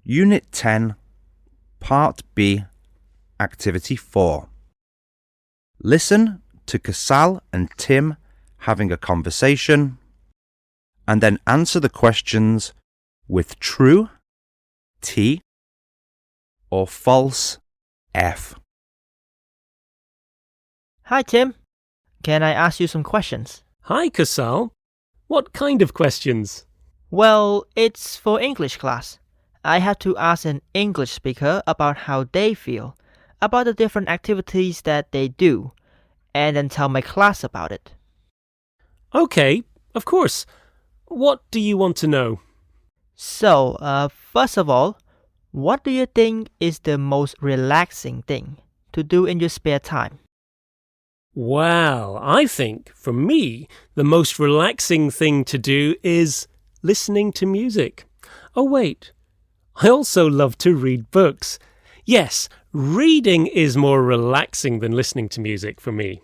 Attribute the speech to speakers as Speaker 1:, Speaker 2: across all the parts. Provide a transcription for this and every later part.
Speaker 1: Unit 10, Part B, Activity 4. Listen to Casal and Tim having a conversation and then answer the questions with true, T, or false, F.
Speaker 2: Hi, Tim. Can I ask you some questions?
Speaker 3: Hi, Casal. What kind of questions?
Speaker 2: Well, it's for English class. I have to ask an English speaker about how they feel, about the different activities that they do, and then tell my class about it.
Speaker 3: Okay, of course. What do you want to know?
Speaker 2: So, first of all, what do you think is the most relaxing thing to do in your spare time?
Speaker 3: Well, I think, for me, the most relaxing thing to do is listening to music. Oh, wait. I also love to read books. Yes, reading is more relaxing than listening to music for me.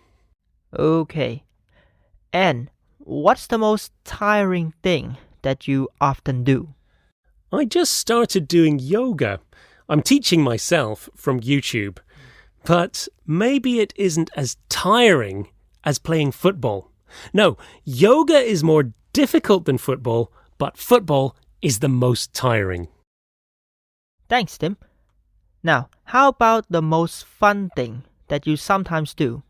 Speaker 2: Okay. And what's the most tiring thing that you often do?
Speaker 3: I just started doing yoga. I'm teaching myself from YouTube. But maybe it isn't as tiring as playing football. No, yoga is more difficult than football, but football is the most tiring.
Speaker 2: Thanks, Tim. Now, how about the most fun thing that you sometimes do?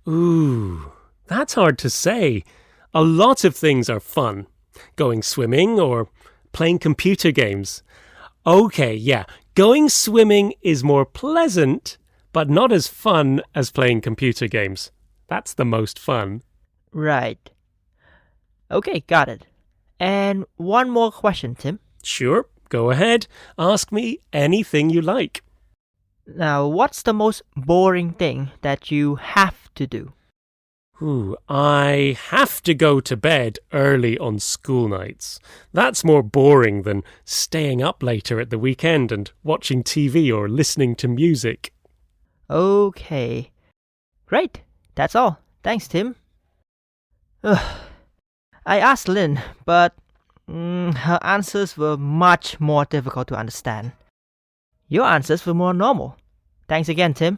Speaker 3: Ooh, that's hard to say. A lot of things are fun. Going swimming or playing computer games. Okay, yeah, going swimming is more pleasant, but not as fun as playing computer games. That's the most fun.
Speaker 2: Right. Okay, got it. And one more question, Tim.
Speaker 3: Sure, go ahead. Ask me anything you like.
Speaker 2: Now, what's the most boring thing that you have to do?
Speaker 3: I have to go to bed early on school nights. That's more boring than staying up later at the weekend and watching TV or listening to music.
Speaker 2: Okay. Great. That's all. Thanks, Tim. I asked Lynn, but her answers were much more difficult to understand. Your answers were more normal. Thanks again, Tim.